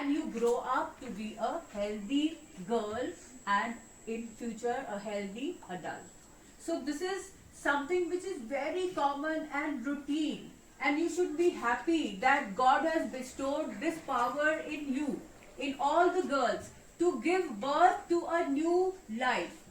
and you grow up to be a healthy girl and in future a healthy adult. So this is something which is very common and routine, and you should be happy that God has bestowed this power in you, in all the girls, to give birth to a new life.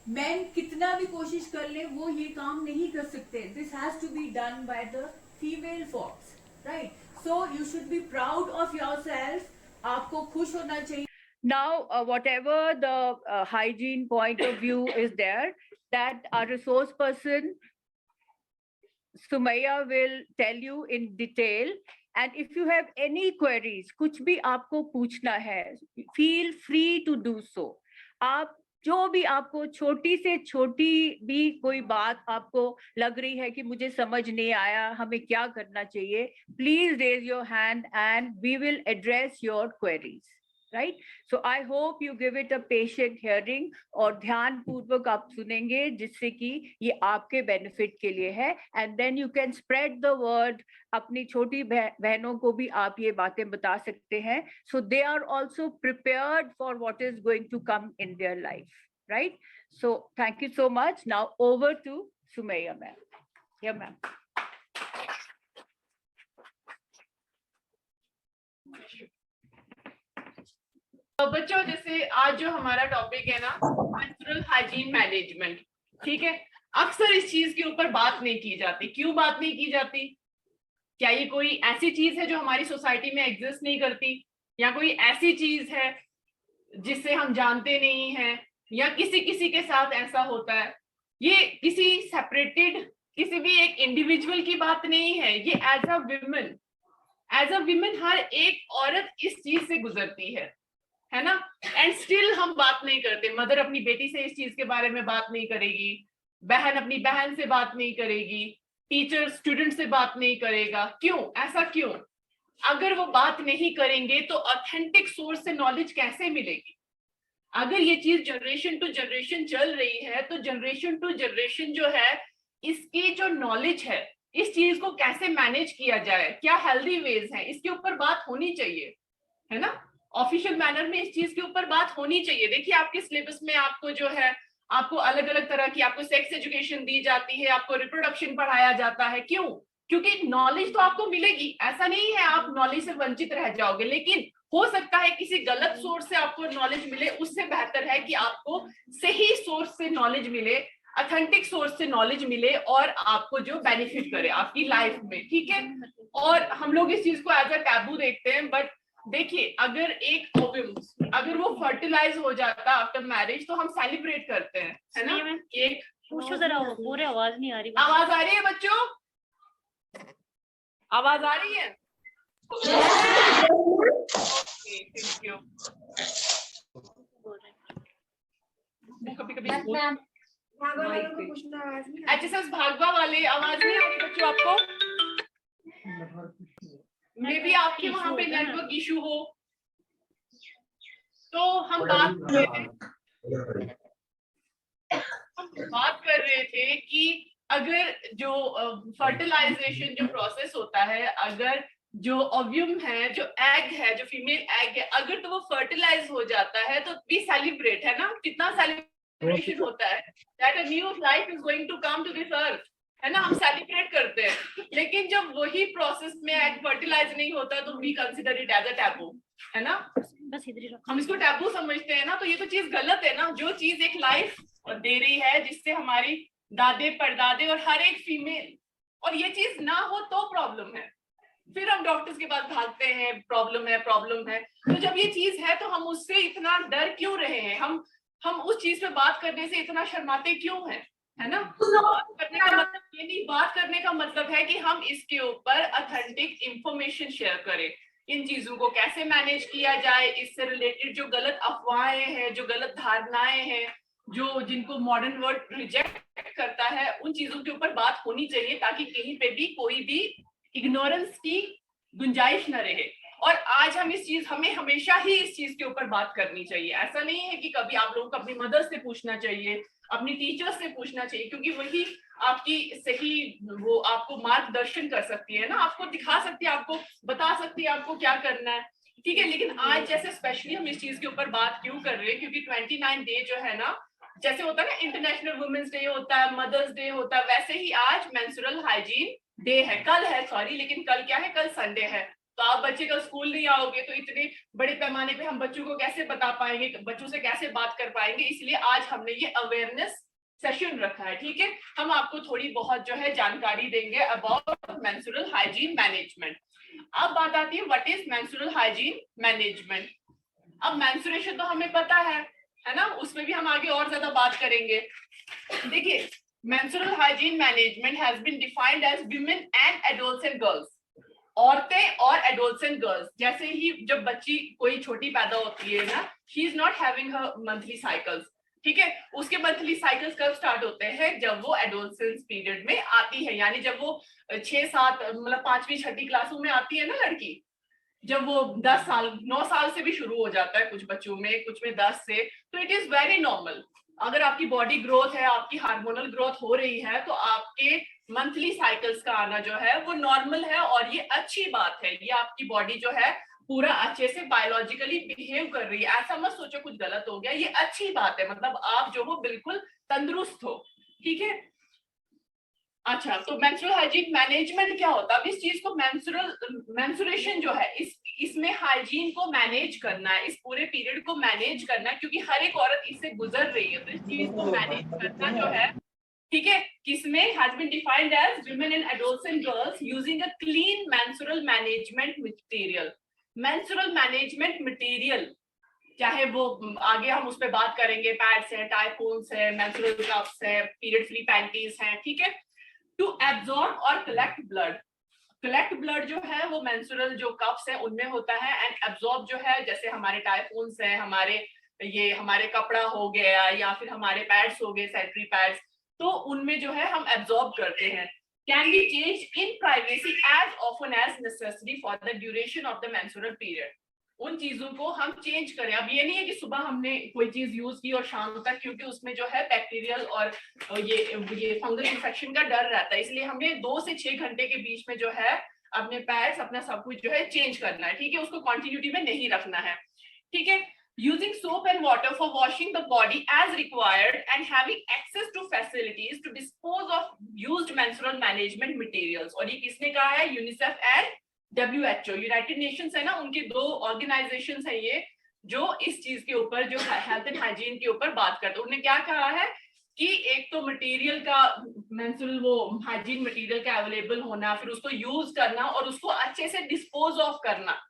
Men कितना भी कोशिश कर ले वो ये काम नहीं कर सकते. This has to be done by the female folks, right? So you should be proud of yourself. आपको खुश होना चाहिए. Now, whatever the hygiene point of view is there, that our resource person Sumaya will tell you in detail. And if you have any queries, कुछ भी आपको पूछना है, feel free to do so. आप जो भी आपको छोटी से छोटी भी कोई बात आपको लग रही है कि मुझे समझ नहीं आया, हमें क्या करना चाहिए, please raise your hand and we will address your queries. Right? So I hope you give it a patient hearing और ध्यान पूर्वक आप सुनेंगे, जिससे कि ये आपके benefit के लिए है. And then you can spread the word. अपनी छोटी बहनों को भी आप ये बातें बता सकते हैं. So they are also prepared for what is going to come in their life. Right? So thank you so much. Now over to Sumaya ma'am. Yeah, ma'am. बच्चों, जैसे आज जो हमारा टॉपिक है ना, मेंस्ट्रुअल हाइजीन मैनेजमेंट, ठीक है. अक्सर इस चीज के ऊपर बात नहीं की जाती. क्यों बात नहीं की जाती? क्या ये कोई ऐसी चीज है जो हमारी सोसाइटी में एग्जिस्ट नहीं करती, या कोई ऐसी चीज है जिसे हम जानते नहीं हैं, या किसी किसी के साथ ऐसा होता है? ये किसी सेपरेटेड किसी भी एक इंडिविजुअल की बात नहीं है. ये एज अ विमेन हर एक औरत इस चीज से गुजरती है ना. एंड स्टिल हम बात नहीं करते. मदर अपनी बेटी से इस चीज के बारे में बात नहीं करेगी, बहन अपनी बहन से बात नहीं करेगी, टीचर स्टूडेंट से बात नहीं करेगा. क्यों? ऐसा क्यों? अगर वो बात नहीं करेंगे तो ऑथेंटिक सोर्स से नॉलेज कैसे मिलेगी? अगर ये चीज जनरेशन टू जनरेशन चल रही है, तो जनरेशन टू जनरेशन जो है, इसकी जो नॉलेज है, इस चीज को कैसे मैनेज किया जाए, क्या हेल्दी वेज है, इसके ऊपर बात होनी चाहिए, है ना. ऑफिशियल मैनर में इस चीज के ऊपर बात होनी चाहिए. देखिए, आपके सिलेबस में आपको जो है, आपको अलग अलग तरह की आपको सेक्स एजुकेशन दी जाती है, आपको रिप्रोडक्शन पढ़ाया जाता है. क्यों? क्योंकि नॉलेज तो आपको मिलेगी. ऐसा नहीं है आप नॉलेज से वंचित रह जाओगे, लेकिन हो सकता है किसी गलत सोर्स से आपको नॉलेज मिले. उससे बेहतर है कि आपको सही सोर्स से नॉलेज मिले, ऑथेंटिक सोर्स से नॉलेज मिले, और आपको जो बेनिफिट करे आपकी लाइफ में. ठीक है. और हम लोग इस चीज को एज अ टैबू देखते हैं, बट देखिए, अगर एक ओव्यूम अगर वो फर्टिलाइज हो जाता आफ्टर मैरिज, तो हम सेलिब्रेट करते हैं, है ना. एक पूछो जरा, वो पूरे आवाज नहीं आ रही. आवाज आ रही है बच्चों? आवाज आ रही है? Okay, thank you. कभी कभी HSS भागवा वाले आवाज नहीं आ रही बच्चों आपको? मे बी आपके वहां पे नेटवर्क इशू हो. तो हम बात कर रहे थे कि अगर जो फर्टिलाइजेशन जो प्रोसेस होता है, अगर जो ओव्यूम है, जो एग है, जो फीमेल एग है, अगर तो वो फर्टिलाइज हो जाता है, तो भी सेलिब्रेट, है ना. कितना सेलिब्रेशन होता है, that a new life is going to come to this earth, है ना. हम सेलिब्रेट करते हैं. लेकिन जब वही प्रोसेस में एग फर्टिलाइज नहीं होता, तो we consider it as a taboo, है ना. हम इसको टैबू समझते हैं ना. तो ये तो चीज गलत है ना. जो चीज एक लाइफ दे रही है, जिससे हमारी दादे परदादे और हर एक फीमेल, और ये चीज ना हो तो प्रॉब्लम है. फिर हम डॉक्टर्स के पास भागते हैं, प्रॉब्लम है. तो जब ये चीज है, तो हम उससे इतना डर क्यों रहे हैं? हम उस चीज पे बात करने से इतना शर्माते क्यों हैं, है ना. बात करने का मतलब ये नहीं, बात करने का मतलब है कि हम इसके ऊपर ऑथेंटिक इंफॉर्मेशन शेयर करें. इन चीजों को कैसे मैनेज किया जाए, इससे रिलेटेड जो गलत अफवाहें हैं, जो गलत धारणाएं हैं, जो जिनको मॉडर्न वर्ल्ड रिजेक्ट करता है, उन चीजों के ऊपर बात होनी चाहिए, ताकि कहीं पे भी कोई भी इग्नोरेंस की गुंजाइश न रहे. और आज हमें हमेशा ही इस चीज के ऊपर बात करनी चाहिए. ऐसा नहीं है कि कभी आप लोगों को अपनी मदर से पूछना चाहिए, अपनी टीचर से पूछना चाहिए, क्योंकि वही आपकी सही, वो आपको मार्गदर्शन कर सकती है ना, आपको दिखा सकती है, आपको बता सकती है आपको क्या करना है. ठीक है। लेकिन आज जैसे स्पेशली हम इस चीज के ऊपर बात क्यों कर रहे हैं, क्योंकि 29 डे जो है ना, जैसे होता है ना इंटरनेशनल वुमेन्स डे होता है, मदर्स डे होता है, वैसे ही आज मेंस्ट्रुअल हाइजीन डे है, कल है सॉरी, लेकिन कल क्या है, कल संडे है। तो आप बच्चे कल स्कूल नहीं आओगे तो इतने बड़े पैमाने पे हम बच्चों को कैसे बता पाएंगे, बच्चों से कैसे बात कर पाएंगे, इसलिए आज हमने ये अवेयरनेस सेशन रखा है। ठीक है, हम आपको थोड़ी बहुत जो है जानकारी देंगे अबाउट मेंस्ट्रुअल हाइजीन मैनेजमेंट। अब बात आती है what is menstrual hygiene management. अब मेंस्ट्रुएशन तो हमें पता है ना, उसमें भी हम आगे और ज्यादा बात करेंगे। देखिए, menstrual hygiene management has been defined as women and adolescent girls, औरतें और एडोलसेंट गर्ल्स। जैसे ही जब बच्ची कोई छोटी पैदा होती है ना, she is not having her monthly cycles, ठीक है, उसके मंथली साइकिल्स कब स्टार्ट होते हैं, जब वो एडोलसेंस पीरियड में आती है, यानी जब वो 6-7 मतलब 5वीं 6ठी क्लासों में आती है ना लड़की, जब वो 10 साल 9 साल से भी शुरू हो जाता है कुछ बच्चों में, कुछ में 10 से, तो इट इज वेरी नॉर्मल। अगर आपकी बॉडी ग्रोथ है, आपकी हार्मोनल ग्रोथ हो रही है, तो आपके मंथली साइकिल्स का आना जो है वो नॉर्मल है, और ये अच्छी बात है। ये आपकी बॉडी जो है पूरा अच्छे से बायोलॉजिकली बिहेव कर रही है, ऐसा मत सोचो कुछ गलत हो गया, ये अच्छी बात है, मतलब आप जो हो बिल्कुल तंदुरुस्त हो। ठीक है, अच्छा, तो मेंस्ट्रुअल हाइजीन मैनेजमेंट क्या होता है? अब इस चीज को मेंस्ट्रुएशन जो है, इसमें हाइजीन को मैनेज करना है, इस पूरे पीरियड को मैनेज करना है, क्योंकि हर एक औरत इससे गुजर रही है, तो इस चीज को मैनेज करना जो है, ठीक है, किसमें has been defined as women and adolescent girls using a clean menstrual management material. Menstrual management material, चाहे वो आगे हम उस पर बात करेंगे, पैड्स है, टाइफोन्स है, मेंस्ट्रुअल कप्स है, पीरियड फ्री पैंटीज हैं, ठीक है, टू एब्जॉर्ब और कलेक्ट ब्लड। कलेक्ट ब्लड जो है वो मेंस्ट्रुअल जो कप्स है उनमें होता है, एंड एब्जॉर्ब जो है, जैसे हमारे टाइफोन्स है, हमारे कपड़ा हो गया, या फिर हमारे पैड्स हो गए, सैनिटरी पैड्स, तो उनमें जो है हम एब्जॉर्ब करते हैं। Can be change in privacy as often as necessary for the duration of the menstrual period. उन चीजों को हम चेंज करें। अब ये नहीं है कि सुबह हमने कोई चीज यूज की और शाम तक, क्योंकि उसमें जो है बैक्टीरियल और ये फंगल इन्फेक्शन का डर रहता है, इसलिए हमें 2 से 6 घंटे के बीच में जो है अपने पैड्स, अपना सब कुछ जो है चेंज करना है। ठीक है, उसको कंटिन्यूटी में नहीं रखना है। ठीक है, using soap and water for washing the body as required and having access to facilities to dispose of used menstrual management materials। और ये किसने कहा है? UNICEF and WHO, United Nations है ना, उनके 2 ऑर्गेनाइजेशंस है ये, जो इस चीज के ऊपर, जो हेल्थ एंड हाइजीन के ऊपर बात करते हैं। उन्होंने क्या कहा है कि एक तो मटेरियल का, मेंस्ट्रुअल वो हाइजीन मटेरियल का अवेलेबल होना, फिर उसको यूज करना और उसको अच्छे से डिस्पोज ऑफ करना,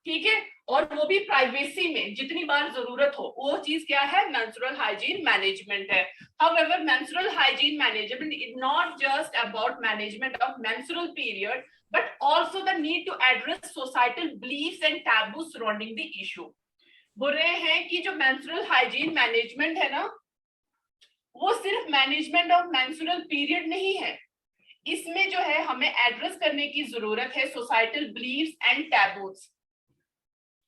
ठीक है, और वो भी प्राइवेसी में, जितनी बार जरूरत हो, वो चीज क्या है? मेंस्ट्रुअल हाइजीन मैनेजमेंट है। However, menstrual hygiene management is not just about management of menstrual period, but also the need to address societal beliefs and taboos surrounding the issue। बोल रहे हैं कि जो मेंस्ट्रुअल हाइजीन मैनेजमेंट है ना, वो सिर्फ मैनेजमेंट ऑफ मेंस्ट्रुअल पीरियड नहीं है, इसमें जो है हमें एड्रेस करने की जरूरत है सोसाइटल बिलीफ्स एंड टैबूज।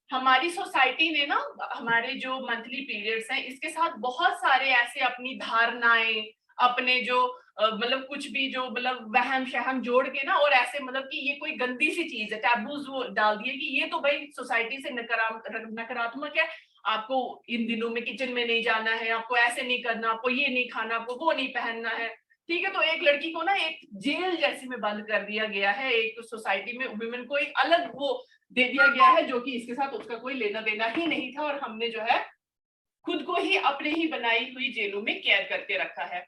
हमारी सोसाइटी ने ना, हमारे जो मंथली पीरियड्स हैं, इसके साथ बहुत सारे ऐसे अपनी धारणाएं, अपने जो मतलब कुछ भी जो मतलब वहम शहम जोड़ के ना, और ऐसे मतलब कि ये कोई गंदी सी चीज है, टैबूज वो डाल दिए कि ये तो भाई सोसाइटी से नकारात्मक है, आपको इन दिनों में किचन में नहीं जाना है, आपको ऐसे नहीं करना, आपको ये नहीं खाना, आपको वो नहीं पहनना है। ठीक है, तो एक लड़की को ना एक जेल जैसे में बंद कर दिया गया है, एक सोसाइटी में वुमेन को एक अलग वो दे दिया गया है, जो कि इसके साथ उसका कोई लेना देना ही नहीं था, और हमने जो है खुद को ही अपने ही बनाई हुई जेलों में कैद करके रखा है।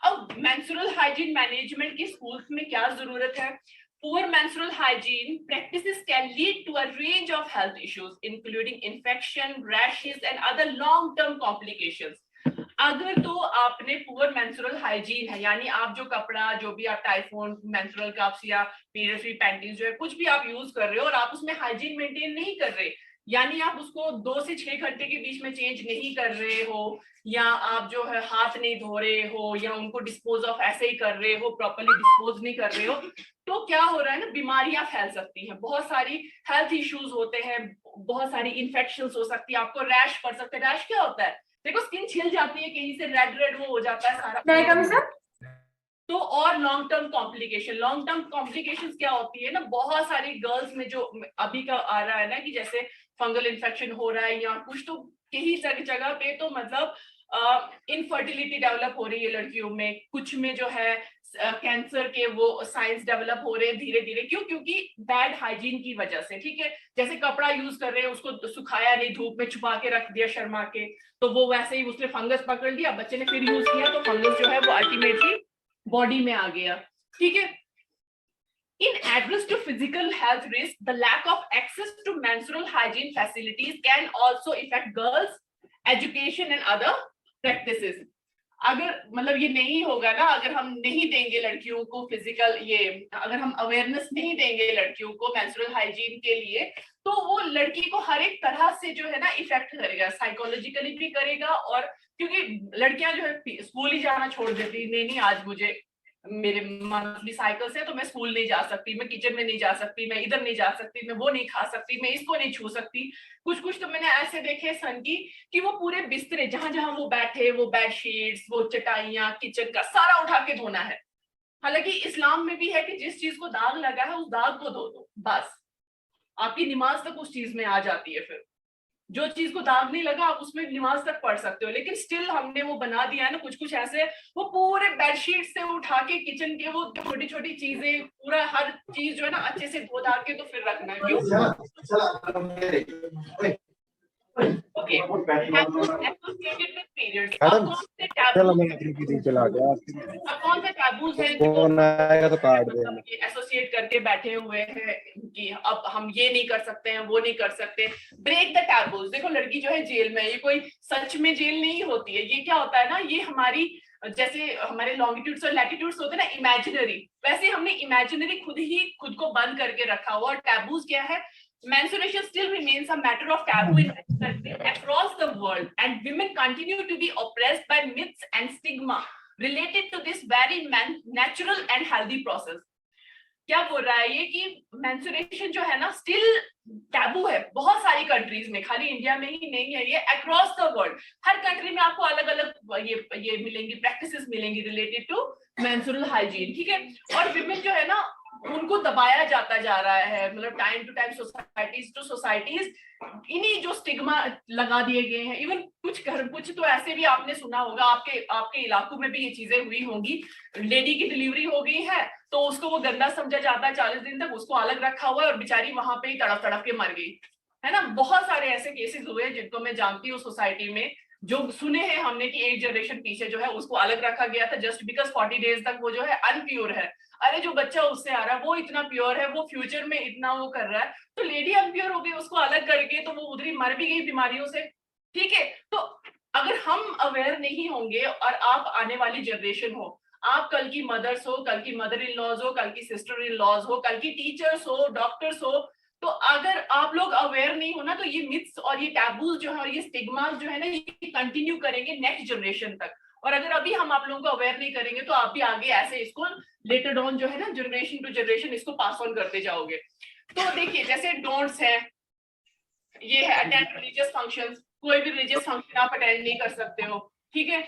अब मेंस्ट्रुअल हाइजीन मैनेजमेंट की स्कूल्स में क्या जरूरत है? Poor menstrual hygiene practices can lead to a range of health issues, including infection, rashes, and other long-term complications। अगर तो आपने पुअर मेंस्ट्रुअल हाइजीन है, यानी आप जो कपड़ा, जो भी आप टाइफोन, मेंस्ट्रुअल कप्स या पीरियड फ्री पैंटीज जो है, कुछ भी आप यूज कर रहे हो और आप उसमें हाइजीन मेंटेन नहीं कर रहे, यानी आप उसको 2 से 6 घंटे के बीच में चेंज नहीं कर रहे हो, या आप जो है हाथ नहीं धो रहे हो, या उनको डिस्पोज ऑफ ऐसे ही कर रहे हो, प्रॉपर्ली डिस्पोज नहीं कर रहे हो, तो क्या हो रहा है ना, बीमारियां फैल सकती हैं, बहुत सारी हेल्थ इश्यूज होते हैं, बहुत सारी इन्फेक्शंस हो सकती है, आपको रैश पड़ सकता है। रैश क्या होता है? देखो, स्किन छिल जाती है, कहीं से रेड वो हो जाता है सारा। तो और लॉन्ग टर्म कॉम्प्लिकेशन क्या होती है ना, बहुत सारी गर्ल्स में जो अभी का आ रहा है ना, कि जैसे फंगल इन्फेक्शन हो रहा है या कुछ, तो कई जगह पे तो मतलब इनफर्टिलिटी डेवलप हो रही है लड़कियों में, कुछ में जो है कैंसर के वो साइंस डेवलप हो रहे हैं धीरे धीरे। क्यों? क्योंकि बैड हाइजीन की वजह से। ठीक है, जैसे कपड़ा यूज कर रहे हैं, उसको सुखाया नहीं, धूप में छुपा के रख दिया शर्मा के, तो वो वैसे ही उसने फंगस पकड़ लिया, बच्चे ने फिर यूज किया तो फंगस जो है वो अल्टीमेटली बॉडी में आ गया। ठीक है, in address to physical health risk, the lack of access to menstrual hygiene facilities can also affect girls' education and other practices. अगर मतलब ये नहीं होगा ना, अगर हम नहीं देंगे लड़कियों को फिजिकल अगर हम अवेयरनेस नहीं देंगे लड़कियों को मेंस्ट्रुअल हाइजीन के लिए, तो वो लड़की को हर एक तरह से जो है ना इफेक्ट करेगा, साइकोलॉजिकली भी करेगा। और क्योंकि लड़कियां जो है स्कूल ही जाना छोड़ देती, नहीं आज मुझे मेरे मंथली साइकिल्स है तो मैं स्कूल नहीं जा सकती, मैं किचन में नहीं जा सकती, मैं इधर नहीं जा सकती, मैं वो नहीं खा सकती, मैं इसको नहीं छू सकती। कुछ तो मैंने ऐसे देखे सन की कि वो पूरे बिस्तरे जहां जहां वो बैठे, वो बेडशीट्स, वो चटाइयां, किचन का सारा उठा के धोना है। हालांकि इस्लाम में भी है कि जिस चीज को दाग लगा है उस दाग को धो दो, बस आपकी नमाज तक उस चीज में आ जाती है। फिर जो चीज को दाग नहीं लगा आप उसमें नमाज तक पढ़ सकते हो, लेकिन स्टिल हमने वो बना दिया है ना कुछ ऐसे, वो पूरे बेडशीट से उठा के किचन के वो छोटी छोटी चीजें, पूरा हर चीज जो है ना अच्छे से धो धा के तो फिर रखना है। क्यों? Okay, associated with periods. अब कौन से टैबूज हैं जो एसोसिएट करके बैठे हुए हैं कि अब हम ये नहीं कर सकते हैं, वो नहीं कर सकते। Break the taboos. देखो लड़की जो है जेल में, ये कोई सच में जेल नहीं होती है। ये क्या होता है ना, ये हमारी जैसे हमारे लॉन्गिट्यूड्स और लैटिट्यूड्स होते हैं ना इमेजिनरी, वैसे हमने इमेजिनरी खुद को बंद करके रखा हुआ। और टैबूज क्या है? Menstruation still remains a matter of taboo in across the world, and women continue to be oppressed by myths and stigma related to this very natural and healthy process. क्या बोल रहा है ये कि मेंस्ट्रुएशन जो है ना स्टिल टैबू है बहुत सारी कंट्रीज में, खाली इंडिया में ही नहीं है, ये across the world. Her country में आपको अलग अलग ये मिलेंगी, प्रैक्टिसेस मिलेंगी रिलेटेड टू मेंस्ट्रुअल हाइजीन। ठीक है, और विमेन जो है ना उनको दबाया जाता जा रहा है, मतलब time to time societies to societies इन्हीं जो स्टिग्मा लगा दिए गए हैं। इवन कुछ तो ऐसे भी आपने सुना होगा, आपके इलाकों में भी ये चीजें हुई होंगी। लेडी की डिलीवरी हो गई है तो उसको वो गंदा समझा जाता है, 40 दिन तक उसको अलग रखा हुआ है और बेचारी वहां पे ही तड़प के मर गई है ना। बहुत सारे ऐसे केसेस हुए जिनको मैं जानती हूँ सोसाइटी में, जो सुने हैं हमने कि एक जनरेशन पीछे जो है उसको अलग रखा गया था जस्ट बिकॉज 40 डेज तक वो जो है अनप्योर है। अरे जो बच्चा उससे आ रहा है वो इतना प्योर है, वो फ्यूचर में इतना वो कर रहा है, तो लेडी अनप्योर हो गई, उसको अलग करके तो वो उधर ही मर भी गई बीमारियों से। ठीक है, तो अगर हम अवेयर नहीं होंगे और आप आने वाली जनरेशन हो, आप कल की मदर्स हो, कल की मदर इन लॉज हो, कल की सिस्टर इन लॉज हो, कल की टीचर्स हो, डॉक्टर्स हो, तो अगर आप लोग अवेयर नहीं हो ना तो ये मिथ्स और ये टैबूज जो है और ये स्टिग्मास जो है ना ये कंटिन्यू करेंगे नेक्स्ट जनरेशन तक। और अगर अभी हम आप लोगों को अवेयर नहीं करेंगे तो आप भी आगे ऐसे इसको लेटर ऑन जो है ना जनरेशन टू जनरेशन इसको पास ऑन करते जाओगे। तो देखिए जैसे डोंट्स है, ये है अटेंड रिलीजियस फंक्शंस, कोई भी रिलीजियस फंक्शन आप अटेंड नहीं कर सकते हो। ठीक है,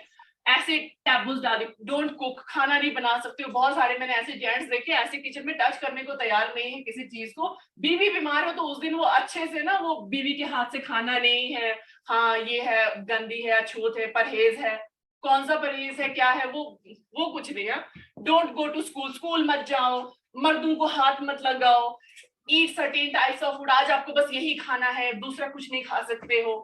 ऐसे टैबूज डाले, डोंट कुक, खाना नहीं बना सकते हो। बहुत सारे मैंने ऐसे जेंट्स देखे ऐसे किचन में टच करने को तैयार नहीं है किसी चीज को। बीवी बीमार हो तो उस दिन वो अच्छे से ना वो बीवी के हाथ से खाना नहीं है, हाँ ये है गंदी है, अछूत है, परहेज है। कौन सा परहेज है, क्या है वो कुछ नहीं है। Don't go to school, school मत जाओ, मर्दों को हाथ मत लगाओ, eat certain types of food, आज आपको बस यही खाना है, दूसरा कुछ नहीं खा सकते हो।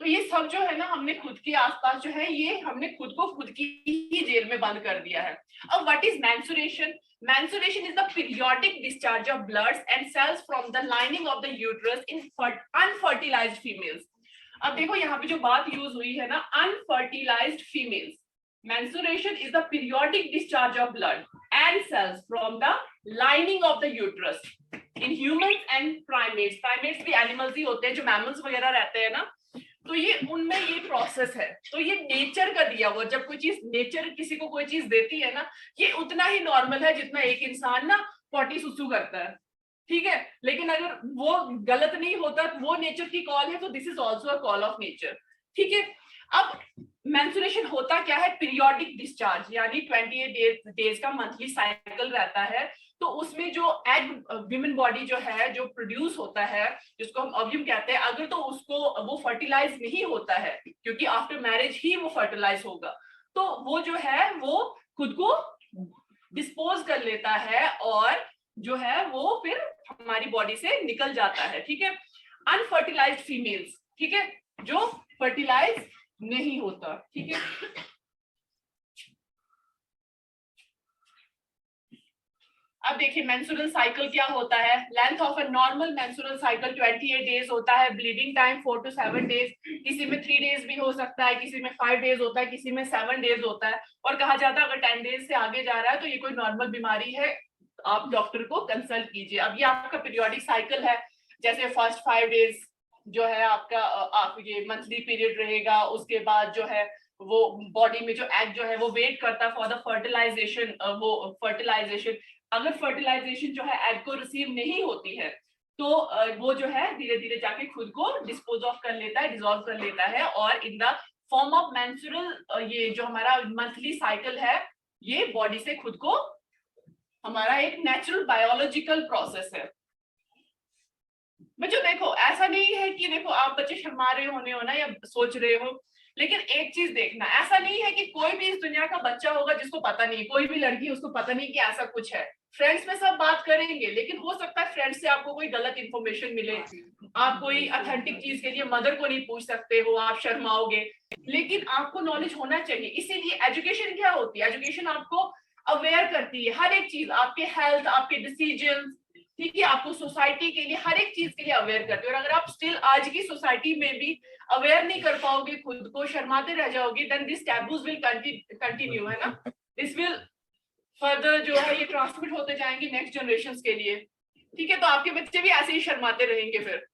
तो ये सब जो है ना हमने खुद के आसपास जो है ये हमने खुद को खुद की ही जेल में बंद कर दिया है। अब what is menstruation? Menstruation is the periodic discharge of blood and cells from the lining of the uterus in unfertilized females. अब देखो यहाँ पे जो बात यूज हुई है ना unfertilized females. Menstruation is the periodic discharge of blood and cells from the lining of the uterus in humans and primates. Primates भी animals ही होते हैं, जो mammals वगैरह रहते हैं ना, तो ये उनमें ये प्रोसेस है। तो ये नेचर का दिया हुआ, जब कोई चीज नेचर किसी को कोई चीज देती है ना ये उतना ही नॉर्मल है जितना एक इंसान ना पॉटी सुसु करता है। ठीक है, लेकिन अगर वो गलत नहीं होता वो नेचर की कॉल है, तो this is also a call of nature. ठीक है, अब मेंस्ट्रुएशन होता क्या है? पीरियोडिक डिस्चार्ज, यानी 28 डेज का मंथली साइकिल रहता है। तो उसमें जो एग विमेन बॉडी जो है जो प्रोड्यूस होता है, जिसको हम ओव्यूम कहते हैं, अगर तो उसको वो फर्टिलाइज नहीं होता है, क्योंकि आफ्टर मैरिज ही वो फर्टिलाइज होगा, तो वो जो है वो खुद को डिस्पोज कर लेता है और जो है वो फिर हमारी बॉडी से निकल जाता है, ठीक है। अनफर्टिलाइज्ड फीमेल्स, ठीक है, जो फर्टिलाइज नहीं होता, ठीक है। अब देखिए मेंस्ट्रुअल साइकिल क्या होता है। Length of a normal menstrual cycle 28 days होता है, ब्लीडिंग टाइम 4 to 7 डेज, किसी में 3 डेज भी हो सकता है, किसी में 5 डेज होता है, किसी में 7 डेज होता है, और कहा जाता है अगर 10 डेज से आगे जा रहा है तो ये कोई नॉर्मल बीमारी है, आप डॉक्टर को कंसल्ट कीजिए। अब ये आपका पीरियोडिक साइकिल है, जैसे फर्स्ट 5 डेज जो है आपका आप ये मंथली पीरियड रहेगा, उसके बाद जो है वो बॉडी में जो एग जो है वो वेट करता है फॉर द फर्टिलाइजेशन, वो फर्टिलाइजेशन, अगर फर्टिलाइजेशन जो है एग को रिसीव नहीं होती है तो वो जो है धीरे धीरे जाके खुद को डिस्पोज ऑफ कर लेता है, डिसॉल्व कर लेता है, और in the form of menstrual ये जो हमारा मंथली साइकिल है ये बॉडी से खुद को, हमारा एक नेचुरल बायोलॉजिकल प्रोसेस है। बच्चों देखो ऐसा नहीं है कि देखो आप बच्चे शर्मा रहे होने हो ना या सोच रहे हो, लेकिन एक चीज देखना, ऐसा नहीं है कि कोई भी इस दुनिया का बच्चा होगा जिसको पता नहीं, कोई भी लड़की उसको पता नहीं कि ऐसा कुछ है। फ्रेंड्स में सब बात करेंगे, लेकिन हो सकता है फ्रेंड्स से आपको कोई गलत इंफॉर्मेशन मिले, आप कोई ऑथेंटिक चीज के लिए मदर को नहीं पूछ सकते हो, आप शर्माओगे, लेकिन आपको नॉलेज होना चाहिए। इसीलिए एजुकेशन क्या होती है, एजुकेशन आपको अवेयर करती है हर एक चीज, आपके हेल्थ, आपके डिसीजन, ठीक है, आपको सोसाइटी के लिए हर एक चीज के लिए अवेयर करते हो। और अगर आप स्टिल आज की सोसाइटी में भी अवेयर नहीं कर पाओगे, खुद को शर्माते रह जाओगे, then this taboos will continue, है ना, दिस विल फर्दर जो है ये ट्रांसमिट होते जाएंगे नेक्स्ट जनरेशन के लिए, ठीक है। तो आपके बच्चे भी ऐसे ही शर्माते रहेंगे, फिर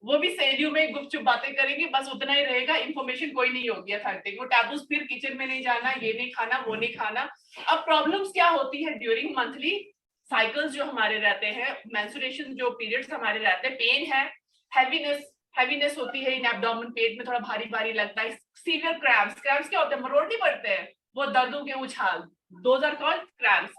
वो भी सहेलियों में गुपचुप बातें करेंगे, बस उतना ही रहेगा, इंफॉर्मेशन कोई नहीं होगी अथेंटिक, वो टैबूज, फिर किचन में नहीं जाना, ये नहीं खाना, वो नहीं खाना। अब प्रॉब्लम्स क्या होती है ड्यूरिंग मंथली साइकिल्स जो हमारे रहते हैं, मेंस्ट्रुएशन जो पीरियड्स हमारे रहते हैं, पेन है, हैवीनेस होती है इन एब्डोमेन, पेट में थोड़ा भारी भारी लगता है, सीवियर क्रैम्प्स, क्रैम्प्स क्या होते हैं, मरोड़ नहीं पड़ते हैं, वो दर्दों के उछाल, those are called cramps.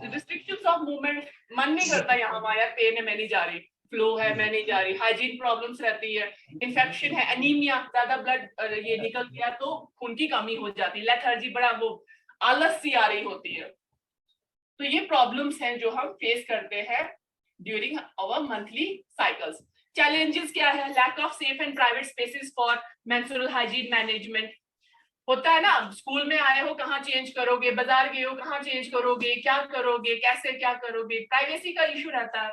Restrictions of movement, मन नहीं करता यहाँ वहां, यार पेन है मैं नहीं जा रही, फ्लो है मैं नहीं जा रही, हाइजीन प्रॉब्लम्स रहती है, इन्फेक्शन है, एनीमिया, ज्यादा ब्लड ये निकल गया तो खून की कमी हो जाती है, लेथर्जी, बड़ा वो आलस सी आ रही होती है। तो ये प्रॉब्लम्स हैं जो हम फेस करते हैं during our monthly cycles. Challenges क्या है, lack of safe and private spaces for menstrual hygiene management, होता है ना, स्कूल में आए हो कहाँ चेंज करोगे, बाजार गए हो कहाँ चेंज करोगे, क्या करोगे, कैसे क्या करोगे, प्राइवेसी का इशू रहता है,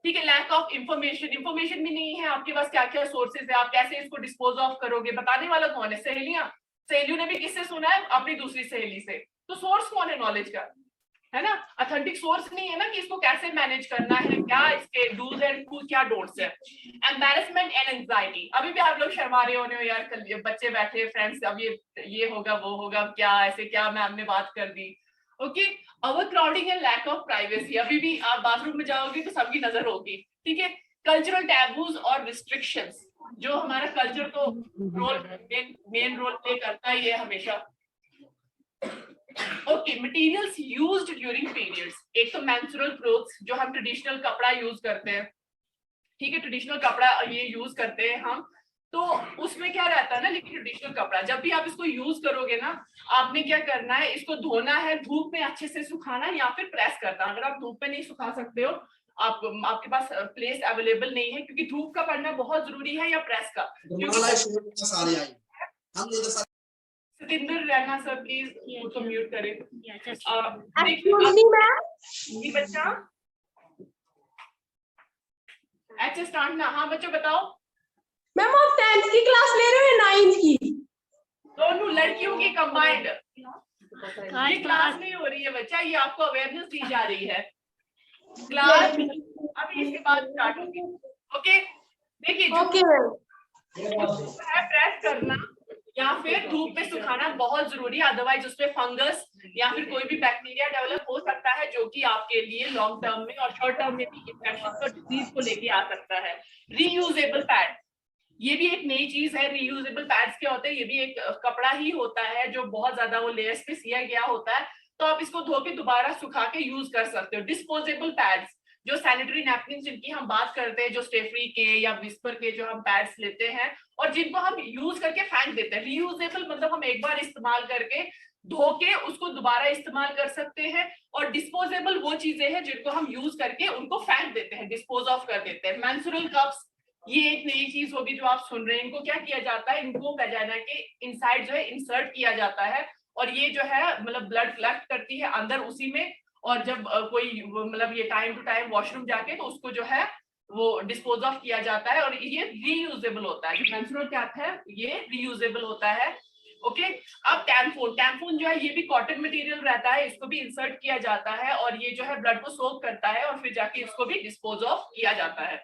ठीक है। लैक ऑफ इंफॉर्मेशन भी नहीं है आपके पास, क्या क्या सोर्सेज है, आप कैसे इसको डिस्पोज ऑफ करोगे, बताने वाला कौन है, सहेलियों ने भी किससे सुना है, अपनी दूसरी सहेली से, तो सोर्स कौन है नॉलेज का, है ना, ऑथेंटिक सोर्स नहीं है ना कि इसको कैसे मैनेज करना है, क्या इसके डूज एंड क्या डोंट्स है। एम्बैरेसमेंट एंड एंजाइटी, अभी भी आप लोग शर्मा रहे होने हो यार, कल बच्चे बैठे फ्रेंड्स, अब ये होगा वो होगा, क्या ऐसे क्या मैम ने बात कर दी, okay. Overcrowding and lack of privacy, अभी भी आप बाथरूम में जाओगे तो सबकी नजर होगी, ठीक है। कल्चरल टैबूज और रिस्ट्रिक्शंस, जो हमारा कल्चर तो मेन रोल प्ले करता ही है हमेशा। Okay, materials used during periods, एक तो मेंस्ट्रुअल क्लोथ्स, जो हम ट्रेडिशनल कपड़ा यूज करते हैं, ठीक है, ट्रेडिशनल कपड़ा ये यूज करते हैं हम, तो उसमें क्या रहता है ना, लेकिन ट्रेडिशनल कपड़ा जब भी आप इसको यूज करोगे ना, आपने क्या करना है, इसको धोना है, धूप में अच्छे से सुखाना या फिर प्रेस करना। अगर आप धूप में नहीं सुखा सकते हो, आपके पास प्लेस अवेलेबल नहीं है, क्योंकि धूप का पड़ना बहुत जरूरी है, या प्रेस का, सतिंदर रहना सर प्लीज उसको म्यूट करें। देखिए बच्चा अच्छा स्टार्ट ना, हाँ बच्चों बताओ। मैम आप 10th की क्लास ले रहे हो 9th की? दोनों लड़कियों की कंबाइंड ये क्लास नहीं हो रही है बच्चा, ये आपको अवेयरनेस दी जा रही है, क्लास अभी इसके बाद स्टार्ट होगी, ओके। देखिए जो है प्रेस करना या फिर धूप में सुखाना बहुत जरूरी है, अदरवाइज उसमें फंगस या फिर कोई भी बैक्टीरिया डेवलप हो सकता है, जो कि आपके लिए लॉन्ग टर्म में और शॉर्ट टर्म में भी इन्फेक्शन और डिजीज को लेके आ सकता है। रीयूजेबल पैड, ये भी एक नई चीज है। रीयूजेबल पैड्स क्या होते हैं, ये भी एक कपड़ा ही होता है जो बहुत ज्यादा वो लेयर्स पे सिया गया होता है, तो आप इसको धो के दोबारा सुखा के यूज कर सकते हो। डिस्पोजेबल पैड्स, जो सैनिटरी नैपकिन जिनकी हम बात करते हैं, जो स्टेफ्री के या विस्पर के जो हम पैड्स लेते हैं और जिनको हम यूज करके फेंक देते हैं। रीयूजेबल मतलब हम एक बार इस्तेमाल करके धो के उसको दोबारा इस्तेमाल कर सकते हैं, और डिस्पोजेबल वो चीजें हैं जिनको हम यूज करके उनको फेंक देते हैं, डिस्पोज ऑफ कर देते हैं। मेंस्ट्रुअल कप्स, ये एक नई चीज होगी जो आप सुन रहे हैं। इनको क्या किया जाता है, इनको वजाइना के इनसाइड जो है इंसर्ट किया जाता है, और ये जो है मतलब ब्लड कलेक्ट करती है अंदर उसी में, और जब कोई मतलब ये टाइम टू टाइम वॉशरूम जाके तो उसको जो है वो डिस्पोज ऑफ किया जाता है, और ये रीयूजेबल होता है। मेंस्ट्रुअल कैप है ये रीयूजेबल होता है। ओके, अब टैम्पून, टैम्पून जो है ये भी कॉटन मटेरियल रहता है, इसको भी इंसर्ट किया जाता है और ये जो है ब्लड को सोक करता है और फिर जाके इसको भी डिस्पोज ऑफ किया जाता है।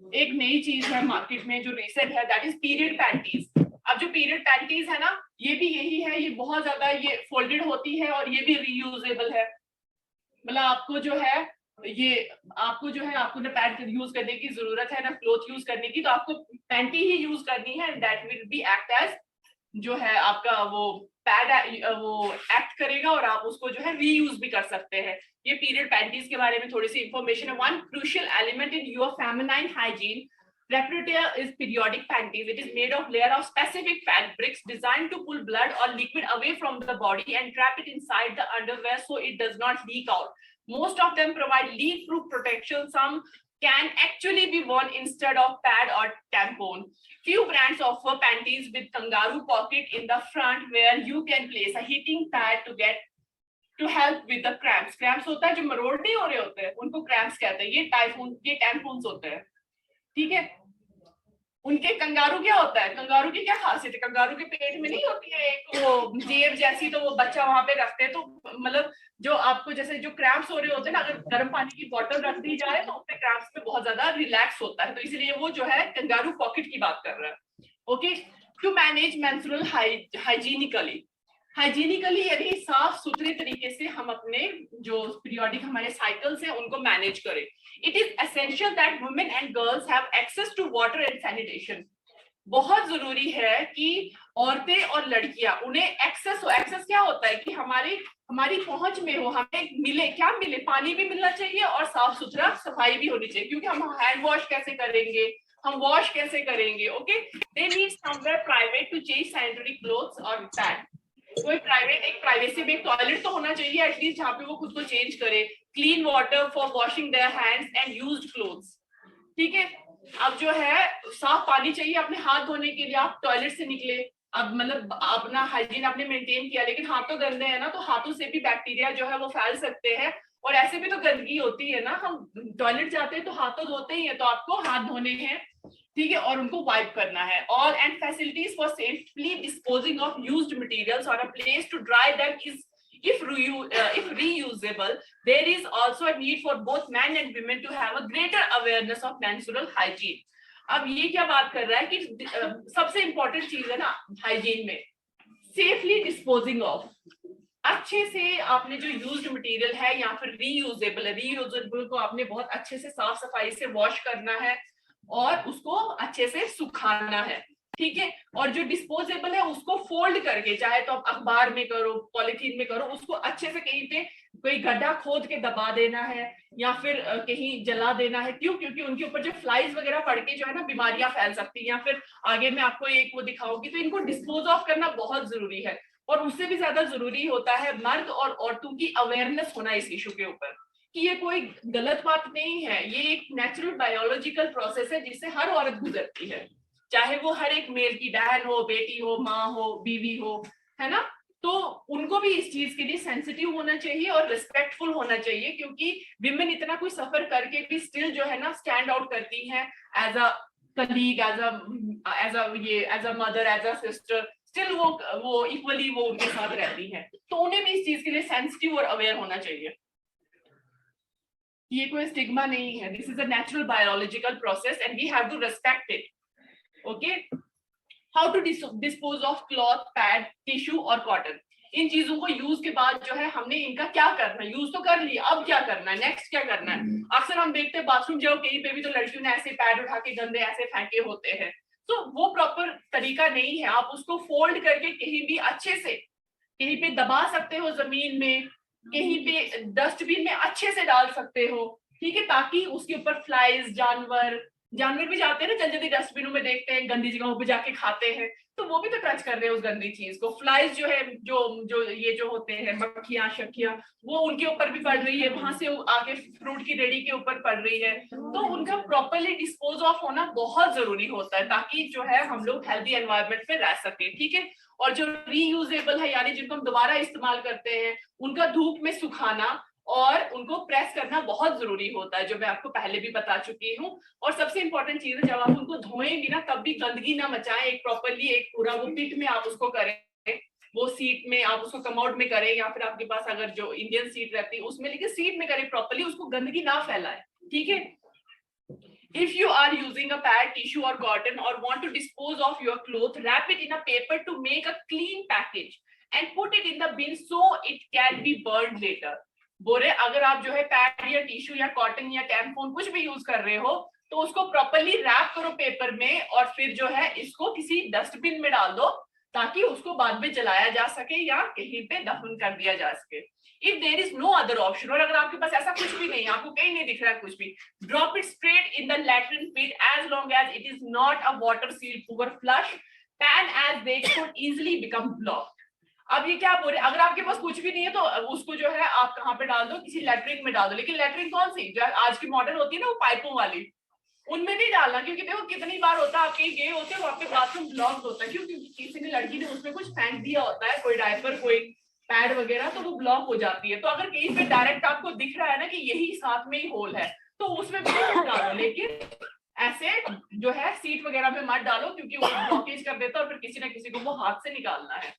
एक नई चीज है मार्केट में जो रिसेंट है, दैट इज पीरियड पैंटीज। अब जो पीरियड पैंटीज है ना, ये भी यही है, ये बहुत ज्यादा ये फोल्डेड होती है और ये भी रीयूजेबल है। मतलब आपको जो है आपको ना पैड यूज करने की जरूरत है ना क्लोथ यूज करने की, तो आपको पैंटी ही यूज करनी है, that will be act as जो है आपका वो पैड वो एक्ट करेगा और आप उसको जो है रीयूज भी कर सकते हैं। ये पीरियड पैंटीज के बारे में थोड़ी सी इंफॉर्मेशन है। One crucial element in your feminine hygiene repertoire is periodic panties. It is made of layer of specific fabrics designed to pull blood or liquid away from the body and trap it inside the underwear so it does not leak out. Most of them provide leak-proof protection. Some can actually be worn instead of pad or tampon. Few brands offer panties with kangaroo pocket in the front where you can place a heating pad to help with the cramps. Cramps होता है जो मरोड़ नहीं हो रहे होते हैं, उनको cramps कहते हैं। ये tampons होते हैं, ठीक है। उनके कंगारू क्या होता है, कंगारू की क्या खासियत है, कंगारू के पेट में नहीं होती है एक वो जेब जैसी, तो वो बच्चा वहां पे रखते हैं, तो मतलब जो आपको जैसे जो क्रैम्प्स हो रहे होते हैं ना, अगर गर्म पानी की बोतल रख दी जाए तो उससे क्रैम्प्स में बहुत ज्यादा रिलैक्स होता है, तो इसलिए वो जो है कंगारू पॉकेट की बात कर रहा है। Okay, to manage menstrual hygienically यानी साफ सुथरे तरीके से हम अपने जो पीरियोडिक हमारे साइकिल्स हैं उनको मैनेज करें। It is essential that women and girls have access to water and sanitation. बहुत जरूरी है कि औरतें और लड़कियां उन्हें एक्सेस हो। एक्सेस क्या होता है कि हमारी पहुंच में हो, हमें मिले, क्या मिले, पानी भी मिलना चाहिए और साफ सुथरा सफाई भी होनी चाहिए, क्योंकि हम हैंड वॉश कैसे करेंगे, हम वॉश कैसे करेंगे। Okay, they need somewhere private to change sanitary clothes or pad. कोई प्राइवेट, एक प्राइवेसी में एक टॉयलेट तो होना चाहिए एटलीस्ट जहाँ पे वो खुद को चेंज करे। Clean water for washing their hands and used clothes, ठीक है। अब जो है साफ पानी चाहिए अपने हाथ धोने के लिए, आप टॉयलेट से निकले, अब मतलब अपना हाइजीन आपने मेंटेन किया, लेकिन हाथ तो गंदे हैं ना, तो हाथों से भी बैक्टीरिया जो है वो फैल सकते हैं, और ऐसे भी तो गंदगी होती है ना, हम टॉयलेट जाते हैं तो हाथ तो धोते ही है, तो आपको हाथ धोने हैं, ठीक है, और उनको वाइप करना है। All and facilities for safely disposing of used materials और a place to dry them is if reusable. There is also a need for both men and women to have a greater awareness of menstrual hygiene. अब ये क्या बात कर रहा है कि सबसे इंपॉर्टेंट चीज है ना हाइजीन में, सेफली डिस्पोजिंग ऑफ, अच्छे से आपने जो यूज्ड मटेरियल है या फिर रीयूजेबल को आपने बहुत अच्छे से साफ सफाई से वॉश करना है और उसको अच्छे से सुखाना है, ठीक है। और जो डिस्पोजेबल है उसको फोल्ड करके, चाहे तो आप अखबार में करो, पॉलिथीन में करो, उसको अच्छे से कहीं पे कोई गड्ढा खोद के दबा देना है या फिर कहीं जला देना है। क्यों? क्योंकि उनके ऊपर जो फ्लाइज वगैरह पड़ के जो है ना बीमारियां फैल सकती है, या फिर आगे मैं आपको एक वो दिखाऊंगी, तो इनको डिस्पोज ऑफ करना बहुत जरूरी है। और उससे भी ज्यादा जरूरी होता है मर्द और औरतों की अवेयरनेस होना इस इशू के ऊपर, कि ये कोई गलत बात नहीं है, ये एक नेचुरल बायोलॉजिकल प्रोसेस है जिससे हर औरत गुजरती है, चाहे वो हर एक मेल की बहन हो, बेटी हो, माँ हो, बीवी हो, है ना। तो उनको भी इस चीज के लिए सेंसिटिव होना चाहिए और रिस्पेक्टफुल होना चाहिए, क्योंकि विमेन इतना कुछ सफर करके भी स्टिल जो है ना स्टैंड आउट करती हैं as a colleague, as a mother, as a sister, still वो इक्वली वो उनके साथ रहती हैं। तो उन्हें भी इस चीज के लिए सेंसिटिव और अवेयर होना चाहिए। ये कोई स्टिग्मा नहीं है, this is a natural biological process and we have to respect it. Okay, how to dispose of cloth, pad, tissue और कॉटन। इन चीजों को यूज के बाद जो है हमने इनका क्या करना है, यूज तो कर लिया, अब क्या करना है, नेक्स्ट क्या करना है। अक्सर हम देखते हैं बाथरूम जाओ कहीं पे भी तो लड़कियों ने ऐसे पैड उठा के गंदे ऐसे फेंके होते हैं, तो वो प्रॉपर तरीका नहीं है। आप उसको फोल्ड करके कहीं भी अच्छे से कहीं पे दबा सकते हो जमीन में, कहीं पे डस्टबिन में अच्छे से डाल सकते हो, ठीक है, ताकि उसके ऊपर फ्लाइज, जानवर भी जाते हैं ना, जल्दी जल्दी डस्टबिनों में देखते हैं, गंदी जगहों पे जाके खाते हैं, तो वो भी तो टच कर रहे हैं उस गंदी चीज को। फ्लाइज जो है, जो जो ये जो होते हैं मक्खियां शक्खियां, वो उनके ऊपर भी पड़ रही है, वहां से आके फ्रूट की रेडी के ऊपर पड़ रही है, तो उनका प्रॉपरली डिस्पोज ऑफ होना बहुत जरूरी होता है, ताकि जो है हम लोग हेल्दी एनवायरनमेंट में रह सके, ठीक है। और जो रीयूजेबल है, यानी जिनको हम दोबारा इस्तेमाल करते हैं, उनका धूप में सुखाना और उनको प्रेस करना बहुत जरूरी होता है, जो मैं आपको पहले भी बता चुकी हूँ। और सबसे इंपॉर्टेंट चीज है, जब आप उनको धोएंगे ना, तब भी गंदगी ना मचाएं, एक प्रॉपरली एक पूरा वो पिट में आप उसको करें, वो सीट में आप उसको कमोड में करें, या फिर आपके पास अगर जो इंडियन सीट रहती है उसमें, लेकिन सीट में करें प्रॉपरली, उसको गंदगी ना फैलाएं, ठीक है। If you are using a pad, tissue or cotton or want to dispose of your cloth, wrap it in a paper to make a clean package and put it in the bin so it can be burned later. बोले अगर आप जो है pad या tissue या cotton या tampon कुछ भी यूज कर रहे हो, तो उसको प्रॉपरली रैप करो पेपर में, और फिर जो है इसको किसी डस्टबिन में डाल दो, ताकि उसको बाद में जलाया जा सके या कहीं पे दफन कर दिया जा सके। If there is no other option, और अगर आपके पास ऐसा कुछ भी नहीं, आपको कहीं नहीं दिख रहा है कुछ भी, drop it straight in the latrine pit as long as it is not a water sealed poor flush pan, as they could easily become blocked. अब ये क्या बोल रहे, अगर आपके पास कुछ भी नहीं है तो उसको जो है आप कहाँ पे डाल दो, किसी लैट्रिन में डाल दो, लेकिन लैट्रिन कौन सी, जो आज की मॉडल होती है ना वो पाइपों वाली, उनमें नहीं डालना, क्योंकि देखो कितनी बार होता है आप कहीं गए होते हो, वहां पे बाथरूम ब्लॉक्ड होता है, क्योंकि किसी ने लड़की ने उसमें कुछ फेंक दिया होता है, कोई डायपर कोई पैड वगैरह, तो वो ब्लॉक हो जाती है। तो अगर कहीं पे डायरेक्ट आपको दिख रहा है ना कि यही साथ में ही होल है, तो उसमें भी डालो, लेकिन ऐसे जो है सीट वगैरह में मत डालो, क्योंकि वो ब्लॉकेज कर देता है और फिर किसी ना किसी को वो हाथ से निकालना है।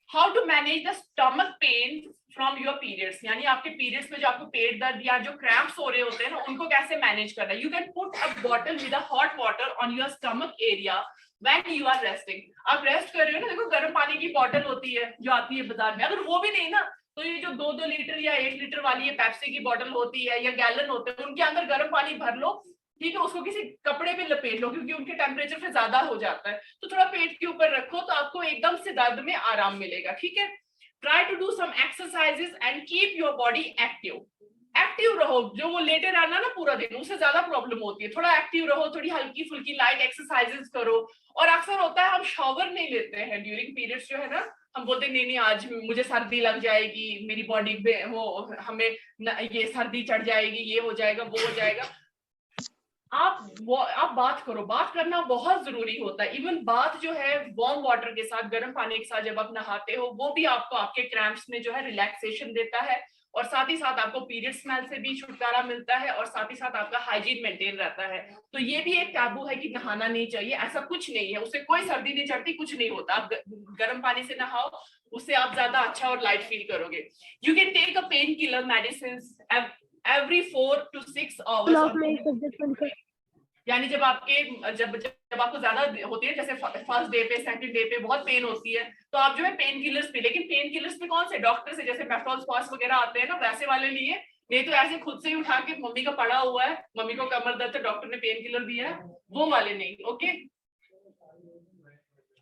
How to manage the stomach pain from your periods, यानी आपके पीरियड्स में जो आपको पेट दर्द या जो क्रैम्प्स हो रहे होते हैं ना, उनको कैसे मैनेज करना है। You can put a bottle with a hot water on your stomach area when you are resting. आप रेस्ट कर रहे हो ना, देखो गर्म पानी की बॉटल होती है जो आती है बाजार में, अगर वो भी नहीं ना, तो ये जो 2-2 लीटर या 1 लीटर वाली ये पेप्सी की बॉटल होती है या गैलन होते हैं, उनके अंदर गर्म पानी भर लो, ठीक है, उसको किसी कपड़े पे लपेट लो, क्योंकि उनके टेम्परेचर से ज्यादा हो जाता है, तो थोड़ा पेट के ऊपर रखो, तो आपको एकदम से दर्द में आराम मिलेगा, ठीक है। Try to do some exercises and keep your body active रहो। जो वो लेटे रहना ना पूरा दिन, उससे ज्यादा प्रॉब्लम होती है, थोड़ा एक्टिव रहो, थोड़ी हल्की फुल्की लाइट एक्सरसाइजेस करो। और अक्सर होता है हम शावर नहीं लेते हैं ड्यूरिंग पीरियड्स, जो है ना, हम बोलते हैं नहीं आज मुझे सर्दी लग जाएगी, मेरी बॉडी में वो हमें ये सर्दी चढ़ जाएगी, ये हो जाएगा, वो हो जाएगा। आप बात करो, बात करना बहुत जरूरी होता है। इवन बात जो है वार्म वाटर के साथ, गर्म पानी के साथ जब आप नहाते हो, वो भी आपको आपके क्रैम्प्स में जो है रिलैक्सेशन देता है, और साथ ही साथ आपको पीरियड स्मेल से भी छुटकारा मिलता है, और साथ ही साथ आपका हाइजीन मेंटेन रहता है। तो ये भी एक टैबू है कि नहाना नहीं चाहिए, ऐसा कुछ नहीं है, उससे कोई सर्दी नहीं चढ़ती, कुछ नहीं होता। आप गर्म पानी से नहाओ, उससे आप ज्यादा अच्छा और लाइट फील करोगे। You can take a painkiller medicine every 4 to 6 hours, यानी जब आपको ज्यादा होती है, जैसे फर्स्ट डे पे, सेकंड डे पे बहुत पेन होती है, तो आप जो है पेन किलर्स पे, लेकिन पेन किलर्स पे कौन से डॉक्टर से, जैसे मेफ्टॉल स्पास वगैरह आते हैं ना, वैसे वाले लिए, नहीं तो ऐसे खुद से ही उठा के मम्मी का पड़ा हुआ है, मम्मी को कमर दर्द है, डॉक्टर ने पेन किलर दिया है, वो वाले नहीं, ओके।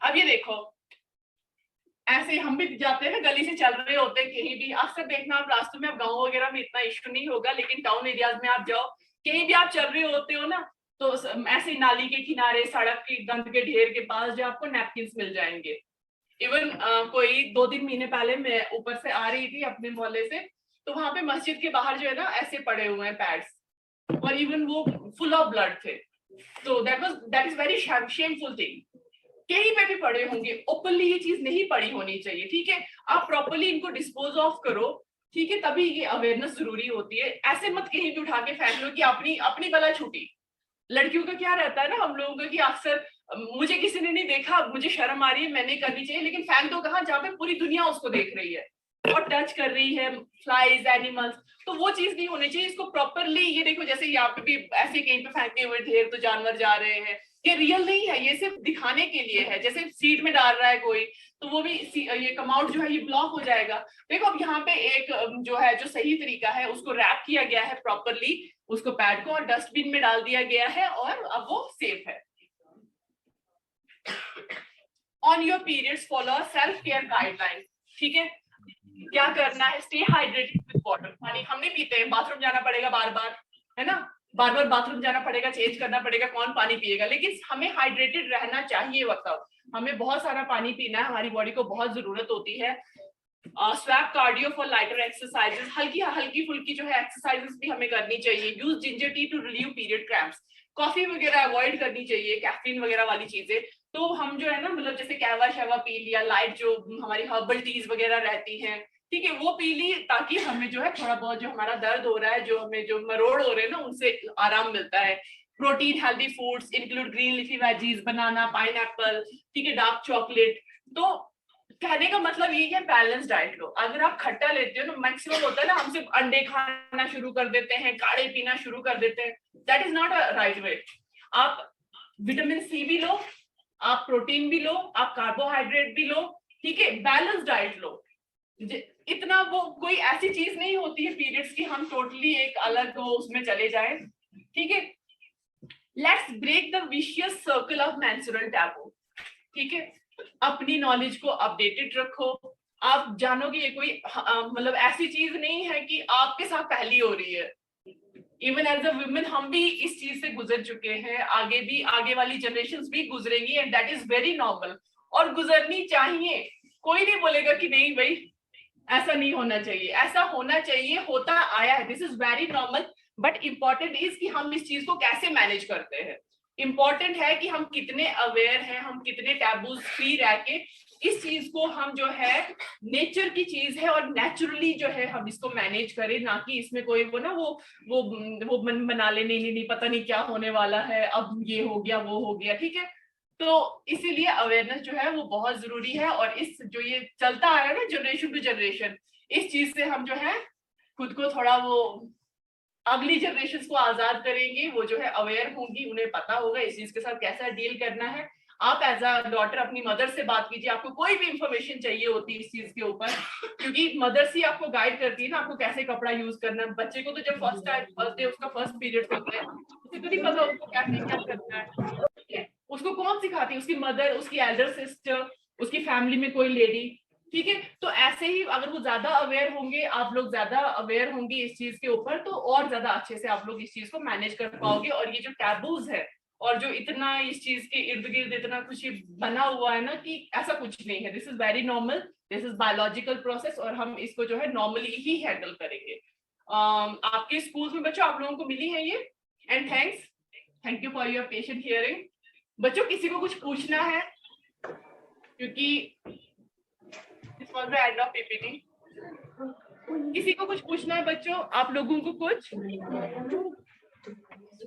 अब ये देखो, ऐसे हम भी जाते हैं ना, गली से चल रहे होते हैं कहीं भी, अक्सर देखना आप रास्तों में, अब गाँव वगैरह में इतना इश्यू नहीं होगा, लेकिन टाउन एरियाज में आप जाओ, कहीं भी आप चल रहे होते हो ना, तो ऐसे नाली के किनारे, सड़क के गंद के ढेर के पास जो आपको नैपकिन्स मिल जाएंगे। इवन कोई 2-3 महीने पहले मैं ऊपर से आ रही थी अपने मोहल्ले से, तो वहां पे मस्जिद के बाहर जो है ना ऐसे पड़े हुए हैं पैड्स, और इवन वो फुल ऑफ ब्लड थे, तो that is very shameful thing. कहीं पे भी पड़े होंगे, ओपनली ये चीज नहीं पड़ी होनी चाहिए, ठीक है। आप प्रॉपरली इनको डिस्पोज ऑफ करो, ठीक है, तभी ये अवेयरनेस जरूरी होती है। ऐसे मत कहीं भी उठा के फेंक लो कि अपनी गला छूटी। लड़कियों का क्या रहता है ना, हम लोगों का कि अक्सर मुझे किसी ने नहीं देखा, मुझे शर्म आ रही है, मैं नहीं करनी चाहिए, लेकिन फेंक दो कहाँ, जहाँ पे पूरी दुनिया उसको देख रही है और टच कर रही है, फ्लाइज, एनिमल्स, तो वो चीज नहीं होनी चाहिए। इसको प्रॉपरली, ये देखो जैसे यहाँ पे भी ऐसे कहीं पे फेंके हुए ढेर, तो जानवर जा रहे हैं, ये रियल नहीं है, ये सिर्फ दिखाने के लिए है। जैसे सीट में डाल रहा है कोई, तो वो भी ये कमआउट जो है ये ब्लॉक हो जाएगा। देखो अब यहाँ पे एक जो है जो सही तरीका है, उसको रैप किया गया है प्रॉपरली, उसको पैड को, और डस्टबिन में डाल दिया गया है, और अब वो सेफ है। On your periods follow self care guideline. ठीक है, क्या करना है, स्टे हाइड्रेटेड विद वाटर। पानी हम नहीं पीते हैं, बाथरूम जाना पड़ेगा बार बार, है ना, बार बार बाथरूम जाना पड़ेगा, चेंज करना पड़ेगा, कौन पानी पिएगा, लेकिन हमें हाइड्रेटेड रहना चाहिए। मतलब हमें बहुत सारा पानी पीना है, हमारी बॉडी को बहुत जरूरत होती है। Swap cardio for lighter exercises, हल्की हल्की फुल्की जो है एक्सरसाइजेस भी हमें करनी चाहिए। Use ginger tea to relieve period cramps. Coffee वगैरह अवॉइड करनी चाहिए, कैफीन वगैरह वाली चीजें। तो हम जो है ना, मतलब जैसे कहवा शवा पी लिया, लाइट जो हमारी हर्बल टीज वगैरह रहती हैं, ठीक है, वो पी ली, ताकि हमें जो है थोड़ा बहुत जो हमारा दर्द हो रहा है, जो हमें जो मरोड़ हो रहे हैं ना, उनसे आराम मिलता है। Protein healthy foods include green leafy veggies, banana, pineapple, ठीक है, डार्क चॉकलेट। तो कहने का मतलब ये है बैलेंस डाइट लो। अगर आप खट्टा लेते हो ना, मैक्सिमम होता है ना, हम सिर्फ अंडे खाना शुरू कर देते हैं, काढ़े पीना शुरू कर देते हैं, that is not a right way. आप विटामिन सी भी लो, आप प्रोटीन भी लो, आप कार्बोहाइड्रेट भी लो, ठीक है, बैलेंस डाइट लो। इतना वो कोई ऐसी चीज नहीं होती है पीरियड्स की हम टोटली एक अलग वो उसमें चले जाएं, ठीक है। Let's break the vicious circle of menstrual taboo. ठीक है, अपनी नॉलेज को अपडेटेड रखो। आप जानोगे ये कोई मतलब ऐसी चीज नहीं है कि आपके साथ पहली हो रही है। इवन एज अ वुमेन हम भी इस चीज से गुजर चुके हैं, आगे भी आगे वाली जनरेशंस भी गुजरेंगी, and that is very normal, और गुजरनी चाहिए। कोई नहीं बोलेगा कि नहीं भाई ऐसा नहीं होना चाहिए, ऐसा होना चाहिए, होता आया है, this is very normal. But important is कि हम इस चीज को कैसे मैनेज करते हैं। इम्पॉर्टेंट है कि हम कितने अवेयर हैं, हम कितने टैबूज फ्री रह के इस चीज को हम जो है नेचर की चीज है और नेचुरली जो है हम इसको मैनेज करें, ना कि इसमें कोई वो ना वो मन बना ले, नहीं नहीं नहीं पता नहीं क्या होने वाला है, अब ये हो गया वो हो गया, ठीक है। तो इसीलिए अवेयरनेस जो है वो बहुत जरूरी है, और इस जो ये चलता आ रहा है ना जनरेशन टू जनरेशन, इस चीज से हम जो है खुद को थोड़ा वो अगली जनरेशन को आजाद करेंगे। वो जो है अवेयर होंगी, उन्हें पता होगा इस चीज के साथ कैसा डील करना है। आप एज अ डॉटर अपनी मदर से बात कीजिए, आपको कोई भी इंफॉर्मेशन चाहिए होती है इस चीज के ऊपर, क्योंकि मदर्स ही आपको गाइड करती है ना, आपको कैसे कपड़ा यूज करना है। बच्चे को तो जब फर्स्ट डे उसका फर्स्ट पीरियड होता है, उसे तो नहीं पता उसको कैसे क्या करना है, उसको कौन सिखाती है, उसकी मदर, उसकी एल्डर सिस्टर, उसकी फैमिली में कोई लेडी, ठीक है। तो ऐसे ही अगर वो ज्यादा अवेयर होंगे, आप लोग ज्यादा अवेयर होंगे इस चीज के ऊपर, तो और ज्यादा अच्छे से आप लोग इस चीज को मैनेज कर पाओगे। और ये जो टैबूज है और जो इतना इस चीज के इर्द गिर्द इतना कुछ बना हुआ है ना कि ऐसा कुछ नहीं है, this is very normal, this is biological process, और हम इसको जो है नॉर्मली ही हैंडल करेंगे। आपके स्कूल में बच्चों आप लोगों को मिली है ये, and thank you for your patient hearing. बच्चों किसी को कुछ पूछना है, क्योंकि इस was the end of PPT. किसी को कुछ पूछना है बच्चों, आप लोगों को कुछ?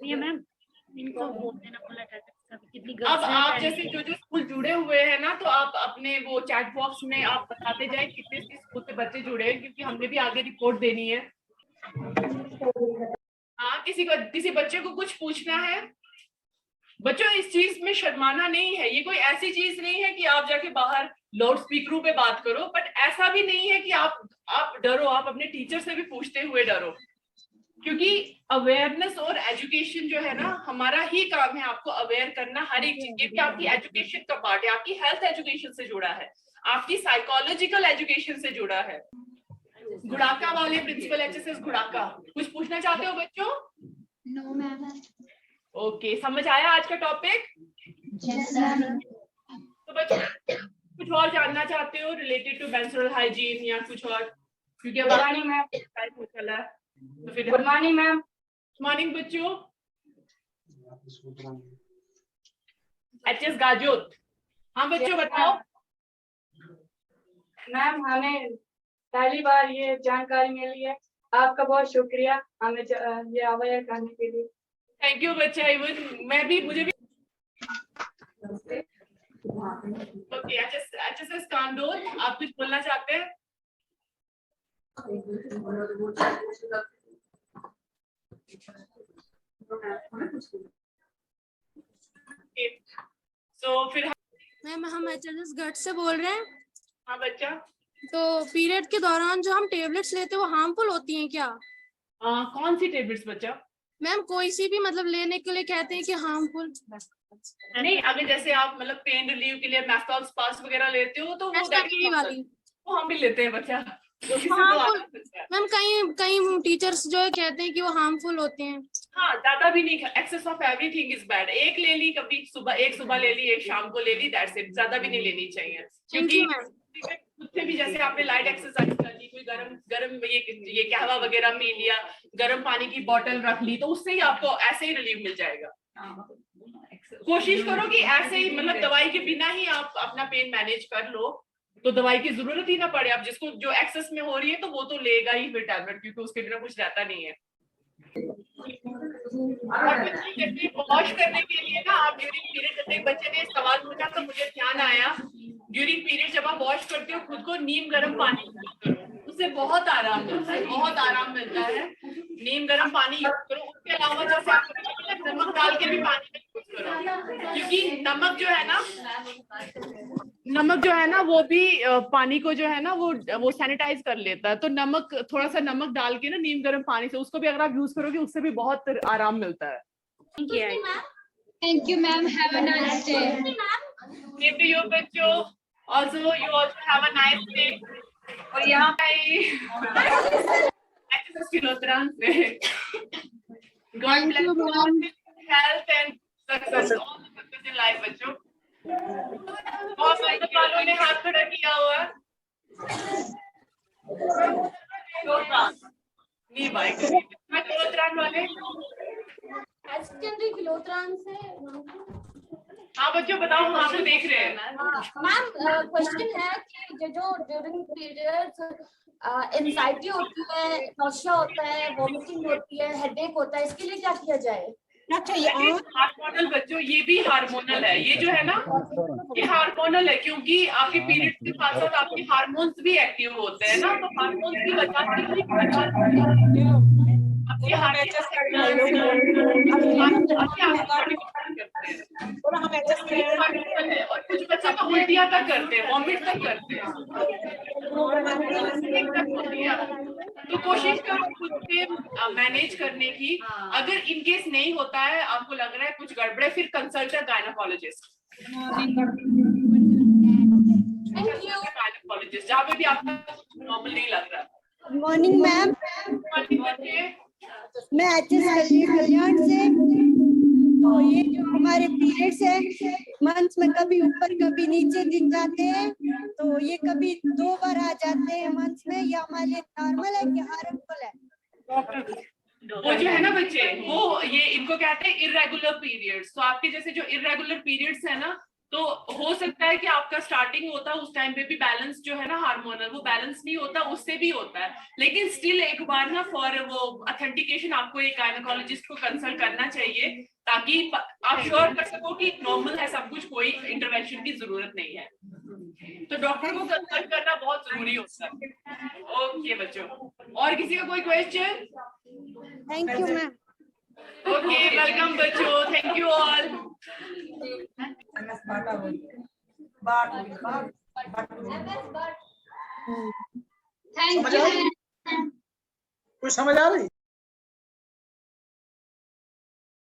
ये मैम इनको बोलते ना बोला जाता है कितनी अब आप जैसे जो जो स्कूल जुड़े हुए हैं ना, तो आप अपने वो चैट बॉक्स में आप बताते जाए कितने स्कूल से बच्चे जुड़े हैं, क्योंकि हमने भी आगे रिपोर्ट देनी है। हाँ, किसी बच्चे को कुछ पूछना है? बच्चों इस चीज में शर्माना नहीं है, ये कोई ऐसी चीज नहीं है कि आप जाके बाहर लाउड स्पीकरों पे बात करो, बट ऐसा भी नहीं है कि आप डरो, आप अपने टीचर से भी पूछते हुए डरो, क्योंकि अवेयरनेस और एजुकेशन जो है ना, हमारा ही काम है आपको अवेयर करना हर एक चीज। ये आपकी एजुकेशन का पार्ट है, आपकी हेल्थ एजुकेशन से जुड़ा है, आपकी साइकोलॉजिकल एजुकेशन से जुड़ा है। गुड़ाका वाले प्रिंसिपल एचएसएस गुड़ाका, कुछ पूछना चाहते हो बच्चों? No ma'am. ओके, समझ आया आज का टॉपिक? Yes ma'am. तो बच्चों कुछ और जानना चाहते हो रिलेटेड टू मेंस्ट्रुअल हाइजीन या कुछ और? क्योंकि अब टाइम हो चला है, तो फिर गुड मॉर्निंग मैम। मॉर्निंग बच्चों। एचएस गाजोत, हाँ बच्चों बताओ। मैम हमें पहली बार ये जानकारी मिली है, आपका बहुत शुक्रिया हमें ये अवेयर करने के लिए। थैंक यू बच्चा, इवन मैं भी, मुझे भी। ओके, एचएसएस कांडोल, आप कुछ बोलना चाहते हैं? तो फिर मैम हम एचएसएस गढ़ से बोल रहे हैं। हाँ बच्चा। तो पीरियड के दौरान जो हम टेबलेट्स लेते हैं वो हार्मफुल होती हैं क्या? कौन सी टेबलेट्स बच्चा? मैम कोई सी भी मतलब लेने के लिए कहते हैं कि हार्मफुल। नहीं, अगर जैसे आप मतलब पेन रिलीव के लिए मैफ्टॉल स्पास वगैरह लेते हो तो वो वाली वो हम भी लेते हैं बच्चा, तो इससे तो हार्मफुल। आराम मिलता है। मैम कई कई टीचर्स जो है कहते हैं कि वो हार्मफुल होते हैं। हाँ, ज्यादा भी नहीं, excess of everything is bad. एक ले ली, कभी सुबह ले ली, एक शाम को ले ली, दैट्स इट। ज्यादा भी नहीं लेनी चाहिए, क्योंकि खुद से भी जैसे आपने लाइट एक्सरसाइज कर ली, कोई गरम गरम ये कहवा वगैरह पी लिया, गरम पानी की बोतल रख ली, तो उससे ही आपको ऐसे ही रिलीफ मिल जाएगा। कोशिश करो कि ऐसे ही मतलब दवाई के बिना ही आप अपना पेन मैनेज कर लो, तो दवाई की जरूरत ही ना पड़े। आप जिसको जो एक्सेस में हो रही है तो वो तो लेगा ही फिर टैबलेट, क्योंकि उसके बिना कुछ रहता नहीं है। और बच्चे वॉश करने के लिए ना, आप ड्यूरिंग पीरियड, जैसे एक बच्चे ने सवाल पूछा तो मुझे ध्यान आया, ड्यूरिंग पीरियड जब आप वॉश करते हो खुद को नीम गर्म पानी यूज करो, उससे बहुत आराम मिलता है, बहुत आराम मिलता है। नीम गर्म पानी यूज करो। उसके अलावा जैसे आप नमक डाल के भी पानी में यूज करो, क्योंकि नमक जो है ना वो भी पानी को जो है ना वो सैनिटाइज कर लेता है। तो नमक, थोड़ा सा नमक डाल के ना नीम गर्म पानी से, उसको भी अगर आप यूज करोगे उससे भी बहुत आराम मिलता है। Thank you, ma'am. have a nice day. Same to you बच्चों, also you also have a nice day। और यहाँ पे किलोग्राम से God bless you all with health and success, all the success in life बच्चों। बहुत वालों ने हाथ खड़ा किया हुआ है। नहीं भाई, किलोग्राम वाले किलोग्राम से। हाँ बच्चों बताओ, हम आपको देख रहे हैं। मैम क्वेश्चन है कि जो ड्यूरिंग पीरियड्स एंजाइटी होती है, नौशिया होता है, वॉमिटिंग होती है, हेडेक होता है, इसके लिए क्या किया जाए? हार्मोनल बच्चों, ये भी हार्मोनल है। ये जो है ना, ये हार्मोनल है, क्योंकि आपके पीरियड के साथ साथ आपके हार्मोन्स भी एक्टिव होते हैं ना, तो हार्मोन्स भी बचाने के लिए आपके और कुछ बच्चे तो उल्टियां तक करते हैं, वॉमिट तक करते हैं। तो कोशिश करो खुद से मैनेज करने की। अगर इन केस नहीं होता है, आपको लग रहा है कुछ गड़बड़ है, फिर कंसल्ट अ गायनेकोलॉजिस्ट। गायनेकोलॉजिस्ट जहाँ पे भी आपको नॉर्मल नहीं लग रहा। गुड मॉर्निंग मैम, मैं एचएस कल्याण से। तो ये जो हमारे पीरियड्स है मंथ्स में कभी ऊपर कभी नीचे दिख जाते हैं, तो ये कभी 2 बार आ जाते हैं मंथ्स में, या हमारे लिए नॉर्मल है कि हार्मफुल है? वो जो है ना बच्चे, वो ये इनको कहते हैं इर्रेगुलर पीरियड्स। तो आपके जैसे जो इर्रेगुलर पीरियड्स है ना, तो हो सकता है कि आपका स्टार्टिंग होता है उस टाइम पे भी बैलेंस जो है ना हार्मोनल, वो बैलेंस नहीं होता, उससे भी होता है। लेकिन स्टिल एक बार ना फॉर वो ऑथेंटिकेशन आपको एक गायनेकोलॉजिस्ट को कंसल्ट करना चाहिए, ताकि आप श्योर कर सको कि नॉर्मल है सब कुछ, कोई इंटरवेंशन की जरूरत नहीं है। तो डॉक्टर को कंसल्ट करना बहुत जरूरी होता है। ओके बच्चों, और किसी का कोई question? Thank you ma'am. Okay, welcome बच्चों, thank you all. Thank you. कुछ समझ आ रही?